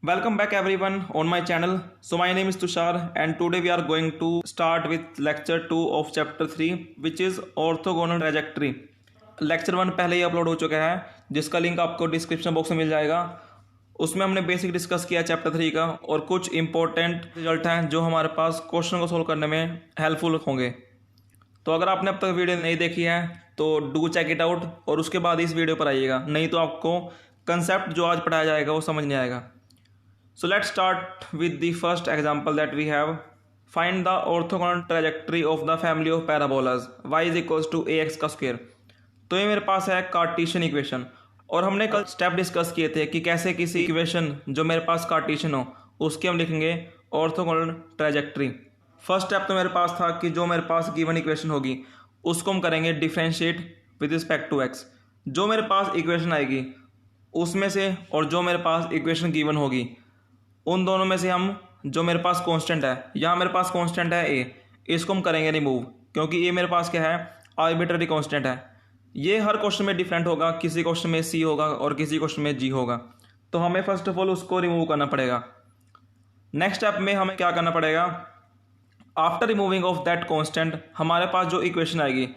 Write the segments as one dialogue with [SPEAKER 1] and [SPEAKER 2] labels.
[SPEAKER 1] Welcome back everyone on my channel. So my name is Tushar and today we are going to start with lecture 2 of chapter 3 which is orthogonal trajectory. Lecture 1 पहले ही upload हो चुका है जिसका link आपको description box में मिल जाएगा। उसमें हमने बेसिक डिस्कस किया चैप्टर 3 का और कुछ इंपॉर्टेंट रिजल्ट हैं जो हमारे पास क्वेश्चन को सोल्व करने में हेल्पफुल होंगे। तो अगर आपने अब तक वीडियो नहीं देखी है तो डू चेक इट आउट और उसके बाद इस वीडियो पर आइएगा, नहीं तो आपको कंसेप्ट जो आज पढ़ाया जाएगा वो समझ नहीं आएगा। So let's start with the first example that we have. Find the orthogonal trajectory of the family of parabolas y is equals to ax का स्क्वायर। तो ये मेरे पास है कार्टेशियन इक्वेशन और हमने कल स्टेप डिस्कस किए थे कि कैसे किसी इक्वेशन जो मेरे पास कार्टेशियन हो उसकी हम लिखेंगे ऑर्थोगोनल ट्रैजेक्टरी। फर्स्ट स्टेप तो मेरे पास था कि जो मेरे पास गिवन इक्वेशन होगी उसको हम करेंगे differentiate with respect to x. जो मेरे पास इक्वेशन आएगी उसमें से और जो मेरे पास इक्वेशन गिवन होगी उन दोनों में से हम जो मेरे पास कांस्टेंट है, यहाँ मेरे पास कांस्टेंट है ए, इसको हम करेंगे रिमूव क्योंकि ये मेरे पास क्या है आर्बिट्ररी कांस्टेंट है। ये हर क्वेश्चन में डिफरेंट होगा, किसी क्वेश्चन में सी होगा और किसी क्वेश्चन में जी होगा, तो हमें फर्स्ट ऑफ ऑल उसको रिमूव करना पड़ेगा। नेक्स्ट स्टेप में हमें क्या करना पड़ेगा, after removing of that constant हमारे पास जो इक्वेशन आएगी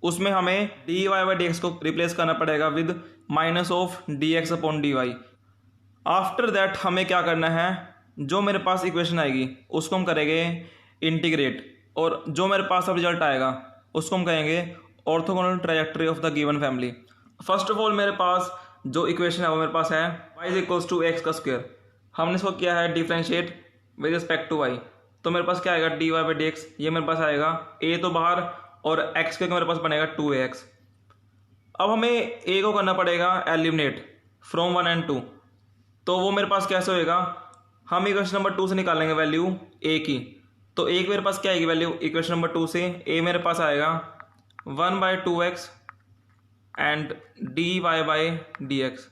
[SPEAKER 1] उसमें हमें d Y by D x को रिप्लेस करना पड़ेगा with minus of D x upon D y. After that हमें क्या करना है, जो मेरे पास इक्वेशन आएगी उसको हम करेंगे इंटीग्रेट और जो मेरे पास अब रिजल्ट आएगा उसको हम कहेंगे orthogonal trajectory of the given family. First of all मेरे पास जो इक्वेशन है वो मेरे पास है y is equals to x का स्क्वायर। हमने इसको किया है differentiate with respect to y, तो मेरे पास क्या आएगा d Y by D x, ये मेरे पास आएगा a तो बाहर और x के मेरे पास बनेगा 2ax। अब हमें a को करना पड़ेगा एलिमिनेट फ्रॉम 1 and 2, तो वो मेरे पास कैसे होएगा, हम इक्वेशन नंबर 2 से निकालेंगे वैल्यू a की, तो एक मेरे पास क्या आएगी वैल्यू इक्वेशन नंबर 2 से, a मेरे पास आएगा 1/2x and dy by D x.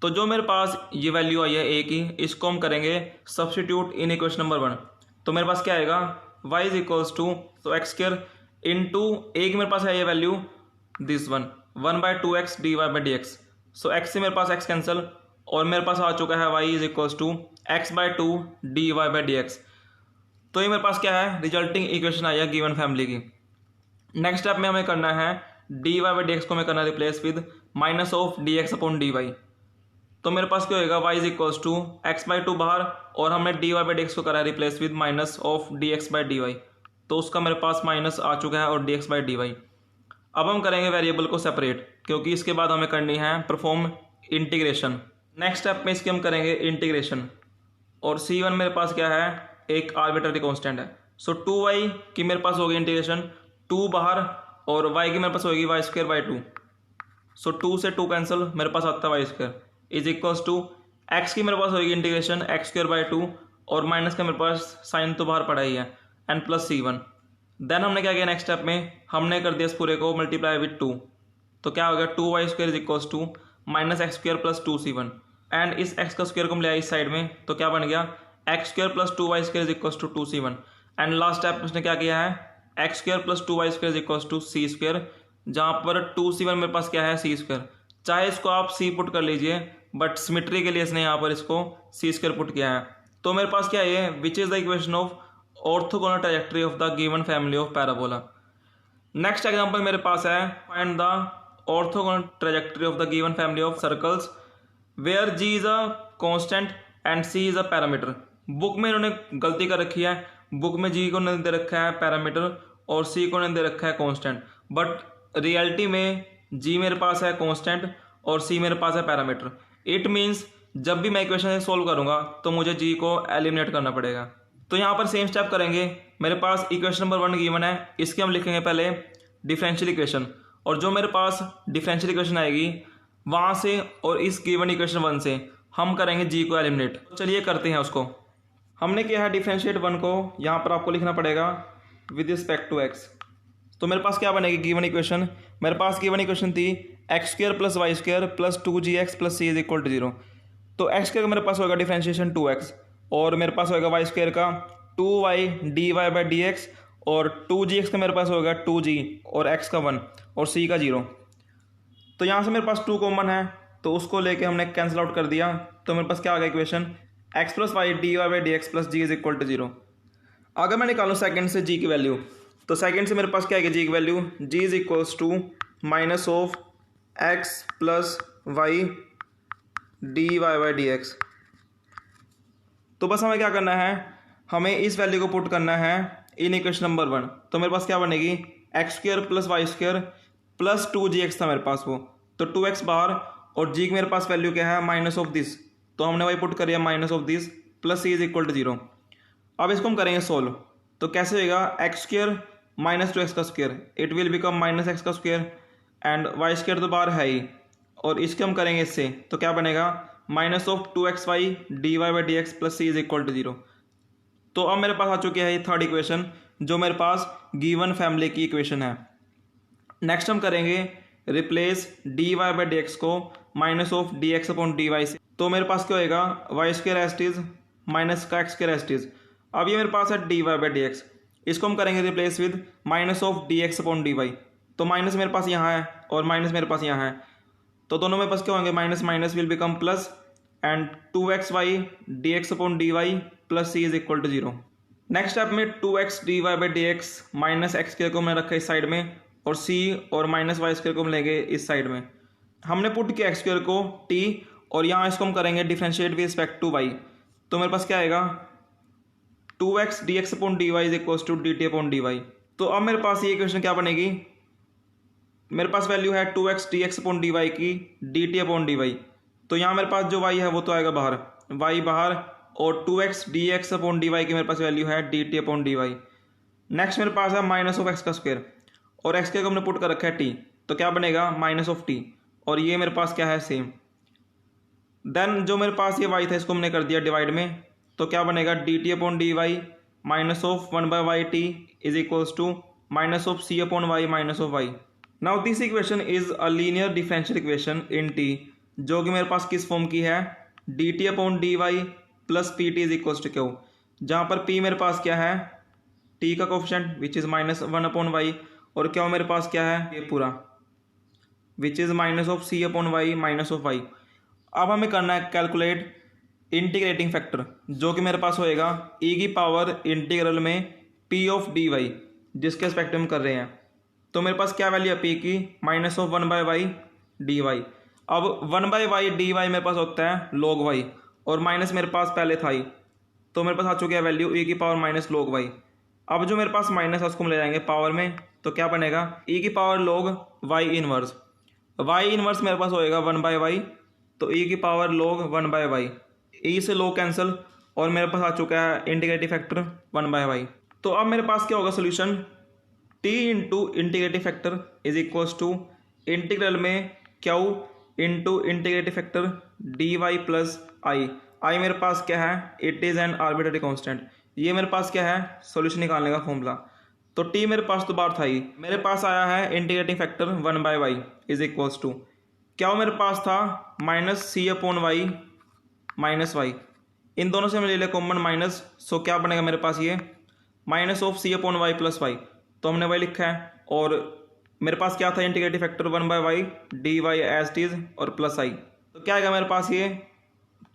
[SPEAKER 1] तो जो मेरे पास ये वैल्यू आई है a की, इसको हम करेंगे सब्सटीट्यूट इन इक्वेशन नंबर 1, तो मेरे पास क्या आएगा y इज इक्वल्स टू तो एक्स स्क्वायर इंटू a की मेरे पास है ये value this 1/2x dy by D x. So x से मेरे पास x कैंसिल और मेरे पास आ चुका है y is equals to x/2 dy by D x. तो ये मेरे पास क्या है रिजल्टिंग इक्वेशन आई है गिवन फैमिली की। नेक्स्ट स्टेप में हमें करना है dy बाई डी एक्स को हमें करना replace with minus of D x upon D Y. तो मेरे पास क्या होगा y is equals to x/2 बाहर और हमने dy बाई डी एक्स को करा replace with minus of D x by d Y, तो उसका मेरे पास माइनस आ चुका है और d x by d y. अब हम करेंगे वेरिएबल को सेपरेट क्योंकि इसके बाद हमें करनी है परफॉर्म इंटीग्रेशन। नेक्स्ट स्टेप में इसके हम करेंगे इंटीग्रेशन और c1 मेरे पास क्या है एक आर्बिट्ररी कांस्टेंट है, सो 2y की मेरे पास होगी इंटीग्रेशन 2 बाहर और y की मेरे पास होगी y स्क्वायर बाई 2, सो 2 से 2 कैंसिल मेरे पास आता है y square is equals to x की मेरे पास होगी इंटीग्रेशन x स्क्वायर बाई 2 और माइनस का मेरे पास साइन तो बाहर पड़ा ही है एंड प्लस c1। देन हमने क्या किया नेक्स्ट स्टेप में हमने कर दिया इस पूरे को मल्टीप्लाई विद 2, तो क्या हो गया 2y square is equals to minus x square plus 2c1 and इस x का स्क्वायर को हम ले आए इस साइड में, तो क्या बन गया x square plus 2y square is equals to 2c1 and last step उसने क्या किया है x square plus 2y square is equals to c square, जहाँ पर 2c1 मेरे पास क्या है c स्क्वायर। चाहे इसको आप c पुट कर लीजिए बट सिमेट्री के लिए इसने यहाँ पर इसको c स्क्वायर पुट किया है। तो मेरे पास क्या है which is the equation of orthogonal trajectory of the given family of parabola. Next example मेरे पास है find the orthogonal trajectory of the given family of circles where g is a constant and c is a parameter। Book में इन्होंने गलती कर रखी है, book में g को नहीं दे रखा है पैरामीटर और c को नहीं दे रखा है कांस्टेंट, बट रियलिटी में g मेरे पास है कांस्टेंट और c मेरे पास है पैरामीटर। इट मीन्स जब भी मैं इक्वेशन सोल्व करूंगा तो मुझे g को एलिमिनेट करना पड़ेगा। तो यहाँ पर सेम स्टेप करेंगे, मेरे पास इक्वेशन नंबर 1 गिवन है, इसके हम लिखेंगे पहले डिफरेंशियल इक्वेशन और जो मेरे पास डिफरेंशियल इक्वेशन आएगी वहाँ से और इस गिवन इक्वेशन 1 से हम करेंगे g को एलिमिनेट। तो चलिए करते हैं उसको। हमने किया है डिफरेंशिएट 1 को, यहाँ पर आपको लिखना पड़ेगा विद रिस्पेक्ट टू x। तो मेरे पास क्या बनेगी गिवन इक्वेशन, मेरे पास गिवन इक्वेशन थी x square plus y square plus 2gx plus c is equal to 0। तो एक्स स्क्वायर का मेरे पास होगा डिफरेंशिएशन 2x और मेरे पास होगा वाई स्क्वायर का 2y dy by D x और 2gx का मेरे पास होगा 2g और x का 1 और c का 0। तो यहाँ से मेरे पास 2 कॉमन है तो उसको लेके हमने कैंसिल आउट कर दिया, तो मेरे पास क्या आ गया equation, x plus y d Y by D x plus g is equal to 0। अगर मैं निकालूँ सेकंड से जी की वैल्यू, तो सेकंड से मेरे पास क्या आएगी जी की value, G is equals to minus of x plus y d Y by D x. तो बस हमें क्या करना है, हमें इस वैल्यू को पुट करना है इन इक्वेशन नंबर 1। तो मेरे पास क्या बनेगी, x square plus y square plus 2gx था मेरे पास वो, तो 2x बाहर, और जी की मेरे पास वैल्यू क्या है, माइनस ऑफ दिस, तो हमने वही पुट करिए minus of this plus c is equal to 0। अब इसको हम करेंगे सोल्व, तो कैसे होएगा, एक्स स्क्वायर माइनस 2x का square, it will become minus x का स्क्वायर, एंड वाई स्क्वायर तो बाहर है ही, और इसके हम करेंगे इससे, तो क्या बनेगा, minus of 2xy d Y by D x plus c is equal to 0। तो अब मेरे पास आ चुकी है ये थर्ड इक्वेशन, जो मेरे पास गिवन फैमिली की इक्वेशन है। नेक्स्ट हम करेंगे replace D Y by D x को minus of D x upon D Y से, तो मेरे पास क्या होएगा, Y square as it is minus का X square as it is. अब ये मेरे पास है D Y by D X, इसको हम करेंगे replace with minus of D x upon D Y, तो माइनस मेरे पास यहाँ है और माइनस मेरे पास यहाँ है, तो दोनों मेरे पास क्या होंगे, minus minus will become plus, and 2xy d x upon D y plus c is equal to 0। Next step में 2x d Y by D x minus x square को हमने रखा इस साइड में, और c और माइनस वाई स्क्वायर को हम लेंगे इस साइड में। हमने पुट किया एक्स स्क्वायर को t, और यहाँ इसको हम करेंगे differentiate with respect to y, तो मेरे पास क्या आएगा, 2x D x upon D y is equal to d T upon D Y. तो अब मेरे पास ये इक्वेशन क्या बनेगी, मेरे पास वैल्यू है 2x D x upon D Y की D T upon D Y, तो यहाँ मेरे पास जो y है वो तो आएगा बाहर, y बाहर, और 2x D x upon D Y की मेरे पास वैल्यू है d T upon D y. Next मेरे पास है माइनस ऑफ एक्स का स्क्वायर, और एक्स स्क्वायर को हमने पुट कर रखा है t, तो क्या बनेगा माइनस ऑफ t, और ये मेरे पास क्या है सेम। देन जो मेरे पास ये y था इसको हमने कर दिया डिवाइड में, तो क्या बनेगा d T upon D y minus of 1/y t is equals to minus of c upon y minus of y। Now this equation is a linear differential equation in t, जो कि मेरे पास किस form की है, d T upon D y plus p t is equals to q, जहाँ पर p मेरे पास क्या है, t का coefficient which is minus 1 upon Y, और क्या मेरे पास क्या है, ये पूरा which is minus of c upon y minus of y. अब हमें करना है कैलकुलेट इंटीग्रेटिंग फैक्टर, जो कि मेरे पास होएगा e की पावर इंटीग्रल में p ऑफ डी वाई, जिसके रिस्पेक्ट में हम कर रहे हैं। तो मेरे पास क्या वैल्यू है p की, minus of 1/y d y. अब 1/y डी वाई मेरे पास होता है log y, और माइनस मेरे पास पहले था ही, तो मेरे पास आ चुकी है वैल्यू e की पावर माइनस log y। अब जो मेरे पास माइनस है उसको हम ले जाएंगे पावर में, तो क्या बनेगा, e की power log y inverse, y inverse मेरे पास होएगा 1/y, तो e की पावर log 1/y, e से log कैंसिल, और मेरे पास आ चुका है इंटीग्रेटिव फैक्टर 1/y। तो अब मेरे पास क्या होगा solution, t into integrative factor is equals to integral में q into integrative factor d y plus I. I मेरे पास क्या है, it is an arbitrary constant, ये मेरे पास क्या है, सॉल्यूशन निकालने का फॉर्मूला। तो t मेरे पास तो बाहर था ही, मेरे पास आया है integrating factor 1/y is equals to, क्या मेरे पास था, minus c upon y minus y, इन दोनों से मैं ले लिया कॉमन माइनस, सो क्या बनेगा मेरे पास ये minus of c upon y plus y, तो हमने वही लिखा है, और मेरे पास क्या था integrative factor 1/y d y as it is और प्लस आई, तो क्या आएगा मेरे पास ये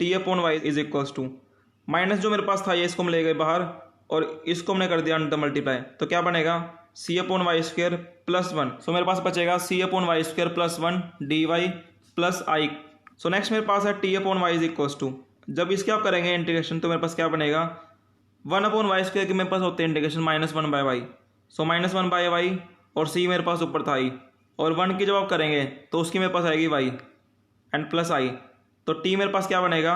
[SPEAKER 1] t upon y is equals to, minus जो मेरे पास था ये इसको हम ले गए बाहर, और इसको हमने कर दिया अंडर मल्टीप्लाई, तो क्या बनेगा c upon y square plus 1, so मेरे पास बचेगा c upon y square plus 1 d y plus I. So next मेरे पास है t upon y is equals to, जब इसके आप करेंगे इंटीग्रेशन तो मेरे पास क्या बनेगा, 1 अपॉन वाई स्क्वायर के मेरे पास होते हैं integration minus 1/y, so minus 1/y, और c मेरे पास ऊपर था ही, और 1 की जब आप करेंगे तो उसकी मेरे पास आएगी y एंड प्लस आई, तो t मेरे पास क्या बनेगा,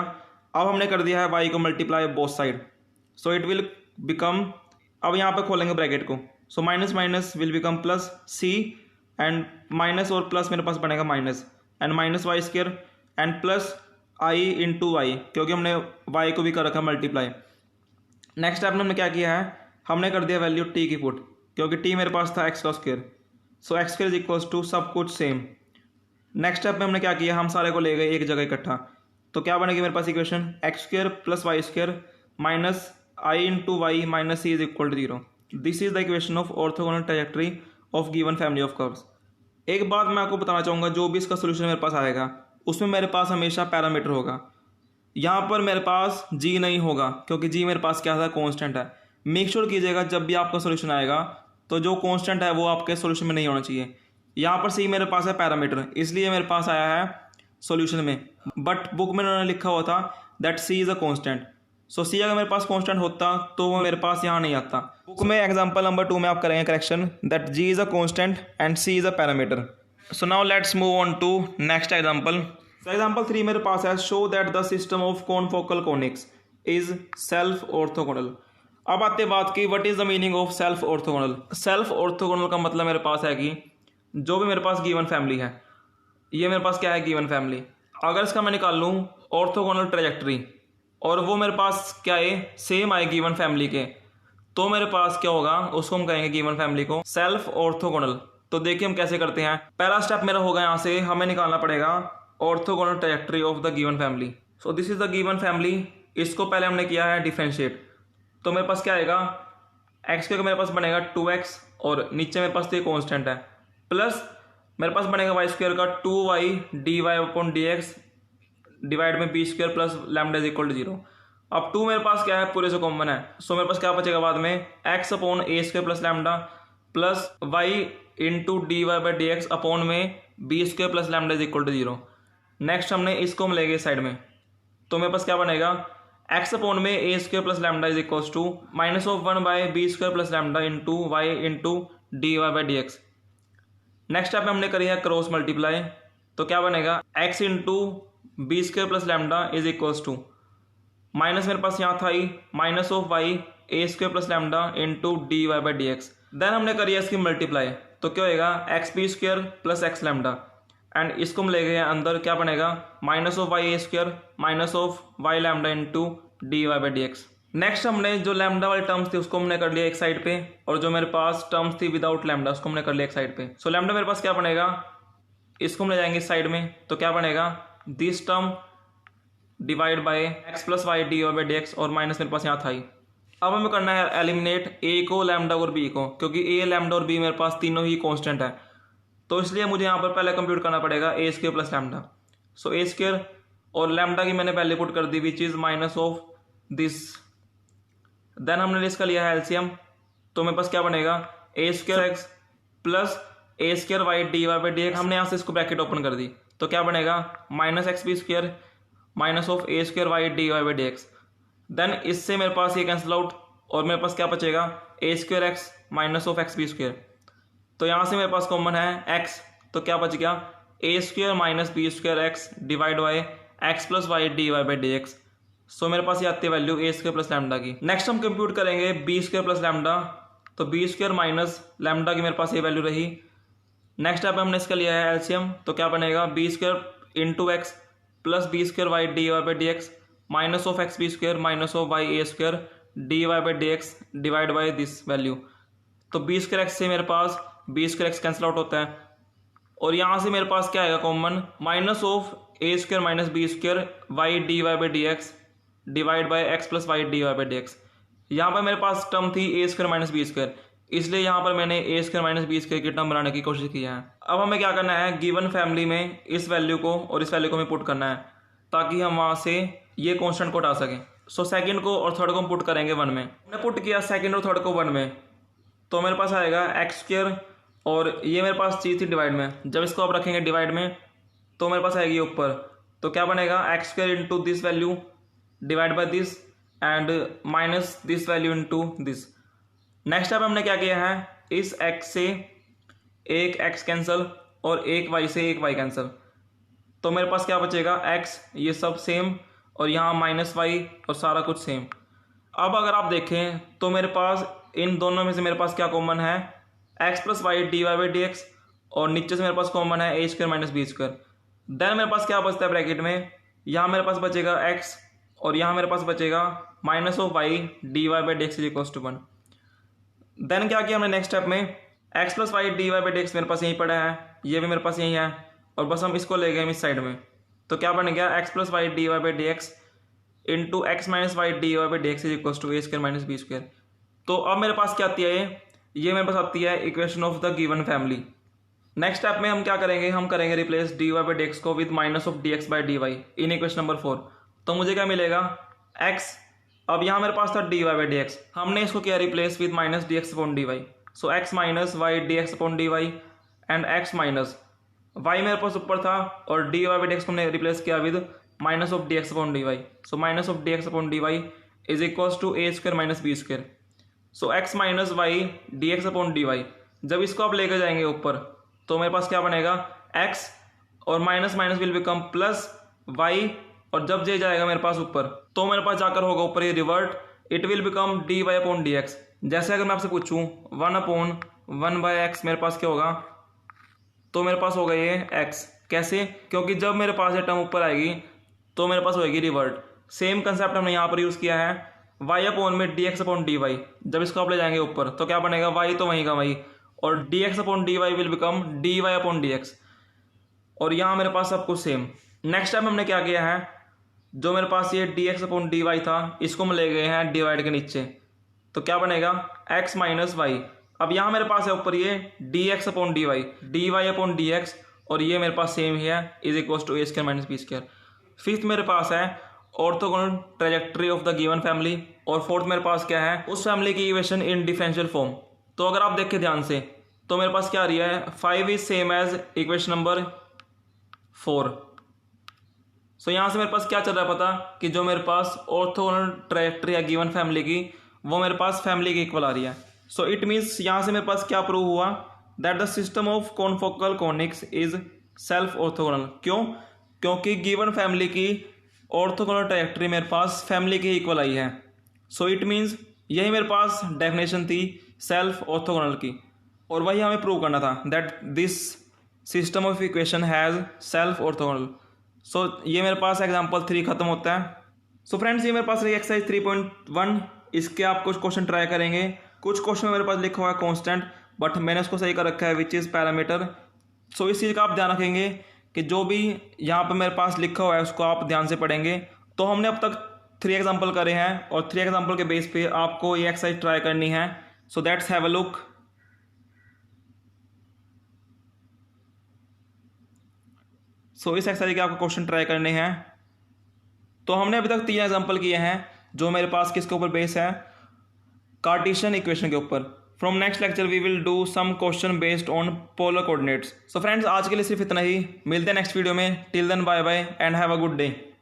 [SPEAKER 1] अब हमने कर दिया है y को multiply both side, so it will become, अब यहाँ पे खोलेंगे ब्रैकेट को, so minus minus will become plus c, and minus और प्लस मेरे पास बनेगा minus, and minus y square and plus i into y, क्योंकि हमने y को भी कर रखा मल्टीप्लाई। नेक्स्ट स्टेप में हमने क्या किया है, हमने कर दिया वैल्यू t की पुट, क्योंकि t मेरे पास था x का स्क्वायर, so x square is equals to सब कुछ सेम। नेक्स्ट स्टेप में हमने क्या किया, हम सारे को ले गए एक जगह इकट्ठा, तो क्या बनेगी मेरे पास equation, x square plus y square minus I into y minus c is equal to 0। This is the equation of orthogonal trajectory of given family of curves. एक बात मैं आपको बताना चाहूँगा, जो भी इसका सोल्यूशन मेरे पास आएगा उसमें मेरे पास हमेशा पैरामीटर होगा। यहाँ पर मेरे पास जी नहीं होगा क्योंकि जी मेरे पास क्या था, कांस्टेंट है। मेक श्योर कीजिएगा जब भी आपका सॉल्यूशन आएगा तो जो कांस्टेंट है वो आपके सॉल्यूशन में नहीं होना चाहिए। यहाँ पर सी मेरे पास है पैरामीटर, इसलिए मेरे पास आया है सॉल्यूशन में, बट बुक में उन्होंने लिखा हुआ था that c is a constant. So c अगर मेरे पास कांस्टेंट होता तो वो मेरे पास यहाँ नहीं आता। बुक में एग्जांपल नंबर 2 में आप करेंगे correction that g is a constant and c is a parameter. So now let's move on to next example. So example 3 मेरे पास है, show that the system of confocal conics is self orthogonal. अब आते बात की what is the meaning of self orthogonal. Self orthogonal का मतलब मेरे पास है कि जो भी मेरे पास गिवन फैमिली है, ये मेरे पास क्या है, गिवन फैमिली। अगर इसका मैं निकाल लूँ ऑर्थोगोनल ट्रेजेक्ट्री और वो मेरे पास क्या है, सेम आए गिवन फैमिली के, तो मेरे पास क्या होगा, उसको हम कहेंगे गिवन फैमिली को सेल्फ ऑर्थोगोनल। तो देखिए हम कैसे करते हैं। पहला स्टेप मेरा होगा, यहाँ से हमें निकालना पड़ेगा orthogonal trajectory of the given family. So this is the given family. इसको पहले हमने किया है डिफरेंशिएट, तो मेरे पास क्या आएगा, एक्स के मेरे पास बनेगा 2x और नीचे मेरे पास तो ये कॉन्स्टेंट है, प्लस मेरे पास बनेगा वाई स्क्वायर का 2y dy upon dx divide में b square plus lambda is equal to 0। अब 2 मेरे पास क्या है, पूरे से कॉमन है। सो मेरे पास क्या बचेगा बाद में, x upon a square plus lambda plus y into d Y by D x upon में b square plus lambda is equal to 0। Next हमने इसको हम लेंगे साइड में, तो मेरे पास क्या बनेगा, x अपॉन में a square plus lambda is equal to minus of 1 by b square plus lambda into y into d Y by D x. Next step में हमने करी है क्रॉस मल्टीप्लाई, तो क्या बनेगा, x into b square plus lambda is equal to minus मेरे पास यहाँ था ही minus of y a square plus lambda into d Y by D x. Then हमने करी है इसकी मल्टीप्लाई, तो क्या होएगा, x b square plus x lambda and इसको हम ले गए अंदर, क्या बनेगा, minus of y a square minus of y lambda into d Y by D x. Next हमने जो लैम्डा वाली टर्म्स थी उसको हमने कर लिया एक साइड पे, और जो मेरे पास टर्म्स थी विदाउट लैम्डा उसको हमने कर लिया एक साइड पे। सो लैम्डा मेरे पास क्या बनेगा, इसको हम ले जाएंगे इस साइड में, तो क्या बनेगा, this term divide by x plus y d Y by D x और माइनस मेरे पास यहाँ था ही। अब हमें करना है एलिमिनेट ए को, लैम्डा और बी को, क्योंकि ए लैम्डा और बी मेरे पास तीनों ही कांस्टेंट है, तो इसलिए मुझे यहाँ पर पहले कंप्यूट करना पड़ेगा a square plus lambda. So a square और लैम्डा की मैंने पहले पुट कर दी which is minus of this. Then हमने इसका लिया है एलसीएम, तो मेरे पास क्या बनेगा, a square x plus a square y d Y by D x. हमने यहाँ से इसको ब्रैकेट ओपन कर दी, तो क्या बनेगा, minus x b square minus of a square y d Y by D x. Then इससे मेरे पास ये कैंसिल आउट और मेरे पास क्या बचेगा, a square x minus of x b square. तो यहाँ से मेरे पास कॉमन है एक्स, तो क्या बच गया, a square minus b square x divide by x plus y d Y by D x. So मेरे पास ये आती है value a square plus lambda की। नेक्स्ट हम कंप्यूट करेंगे बी स्क्वायर प्लस लैम्डा, तो बी स्क्वायर माइनस लैम्डा की मेरे पास ये वैल्यू रही। नेक्स्ट स्टेप हमने इसका लिया है एलसीएम, तो क्या बनेगा, b square into x plus b square y d Y by D x minus of x b square minus of y a square d Y by D x divide by this value. तो b square x से मेरे पास b square x cancel out होता है, और यहाँ से मेरे पास क्या आएगा common, minus of a square minus b square y d Y by D x divide by x plus y d Y by D x. यहाँ पर मेरे पास टर्म थी a square minus b square, इसलिए यहाँ पर मैंने a square minus b square की टर्म बनाने की कोशिश की है। अब हमें क्या करना है, गिवन फैमिली में इस वैल्यू को और इस वैल्यू को हमें पुट करना है ताकि हम वहाँ से ये कॉन्स्टेंट को हटा सकें। सो सेकंड को और थर्ड को हम पुट करेंगे 1 में। हमने पुट किया सेकंड और थर्ड को 1 में, तो मेरे पास आएगा एक्स स्क्वायर और ये मेरे पास चीज़ थी डिवाइड में, जब इसको आप रखेंगे डिवाइड में तो मेरे पास आएगी ऊपर, तो क्या बनेगा, x square into this value divide by this and minus this value into this. Next step हमने क्या किया है, इस x से एक x कैंसिल और एक y से एक y कैंसिल, तो मेरे पास क्या बचेगा, x ये सब सेम और यहाँ माइनस y और सारा कुछ सेम। अब अगर आप देखें तो मेरे पास इन दोनों में से मेरे पास क्या कॉमन है, x plus y d Y by D x, और नीचे से मेरे पास कॉमन है a square minus b square. Then मेरे पास क्या बचता है ब्रैकेट में, यहाँ मेरे पास बचेगा x और यहाँ मेरे पास बचेगा minus of y d Y by D x is equal to 1। Then क्या किया हमने नेक्स्ट स्टेप में, x plus y d Y by D x मेरे पास यहीं पड़ा है, ये भी मेरे पास यहीं है, और बस हम इसको ले गए इस साइड में, तो क्या बन गया, x plus y d Y by D x into x minus y d Y by D x is equal to a square minus b square. तो अब मेरे पास क्या आती है, ये मेरे पास आती है equation of the given family. Next step में हम क्या करेंगे, हम करेंगे रिप्लेस dy बाई डी को with minus of dx by dy in equation number 4। तो मुझे क्या मिलेगा x, अब यहाँ मेरे पास था dy बाई dx, हमने इसको किया replace with minus dx upon dy। So x minus y dx upon dy and x minus y मेरे पास ऊपर था और dy बाई dx को हमने रिप्लेस किया with minus of dx upon dy। So minus of dx upon dy is equals to a square minus b square. So x minus y dx upon dy, जब इसको आप लेकर जाएंगे ऊपर तो मेरे पास क्या बनेगा x और minus minus will become plus y, और जब जे जाएगा मेरे पास ऊपर तो मेरे पास जाकर होगा ऊपर ये revert, it will become dy upon dx। जैसे अगर मैं आपसे पूछूं 1 अपॉन 1 बाय एक्स मेरे पास क्या होगा, तो मेरे पास होगा ये x। कैसे, क्योंकि जब मेरे पास ये टर्म ऊपर आएगी तो मेरे पास होगी रिवर्ट। सेम कंसेप्ट हमने यहाँ पर यूज़ किया है y अपॉन में dx अपॉन dy, जब इसको आप ले जाएंगे ऊपर तो क्या बनेगा y तो वहीं का वही, और dx upon dy will become dy upon dx, और यहाँ मेरे पास सब कुछ सेम। नेक्स्ट टाइम हमने क्या किया है, जो मेरे पास ये dx अपॉन dy था इसको हम ले गए हैं डिवाइड के नीचे, तो क्या बनेगा x माइनस वाई। अब यहाँ मेरे पास है ऊपर ये dx upon dy upon dx, और ये मेरे पास सेम ही है is equals to a square minus b square. Fifth मेरे पास है orthogonal trajectory of the given family, और फोर्थ मेरे पास क्या है उस फैमिली की इक्वेशन इन डिफरेंशियल फॉर्म। तो अगर आप देखें ध्यान से तो मेरे पास क्या आ रही है 5 is same as equation number 4। So यहाँ से मेरे पास क्या चल रहा है पता, कि जो मेरे पास ऑर्थोगोनल ट्रेजेक्ट्री है गिवन फैमिली की वो मेरे पास फैमिली की इक्वल आ रही है। सो इट मीन्स यहाँ से मेरे पास क्या प्रूव हुआ, that the system of confocal conics is self orthogonal. क्यों, क्योंकि गिवन फैमिली की ऑर्थोगोनल ट्रेजेक्ट्री मेरे पास फैमिली की इक्वल आई है। सो इट मीन्स यही मेरे पास डेफिनेशन थी सेल्फ ऑर्थोगोनल की, और वही हमें प्रूव करना था that this system of equation has self orthogonal. So ये मेरे पास एग्जांपल 3 खत्म होता है। सो फ्रेंड्स ये मेरे पास रही एक्सरसाइज 3.1, इसके आप कुछ क्वेश्चन ट्राई करेंगे। कुछ क्वेश्चन मेरे पास लिखा हुआ है कॉन्स्टेंट, बट मैंने उसको सही कर रखा है विच इज़ पैरामीटर। सो इस चीज़ का आप ध्यान रखेंगे कि जो भी यहाँ पर मेरे पास लिखा हुआ है उसको आप ध्यान से पढ़ेंगे। तो हमने अब तक 3 एग्जाम्पल करे हैं, और 3 एग्जाम्पल के बेस पे आपको ये एक्सरसाइज ट्राई करनी है। So that's have a look. So इस एक्सरसाइज के आपको क्वेश्चन ट्राई करने हैं। तो हमने अभी तक 3 एग्जाम्पल किए हैं जो मेरे पास किसके ऊपर बेस है, कार्टेशियन इक्वेशन के ऊपर। From next lecture we will do some question based on polar coordinates. So friends आज के लिए सिर्फ इतना ही, मिलते हैं नेक्स्ट वीडियो में। Till then bye bye and have a good day.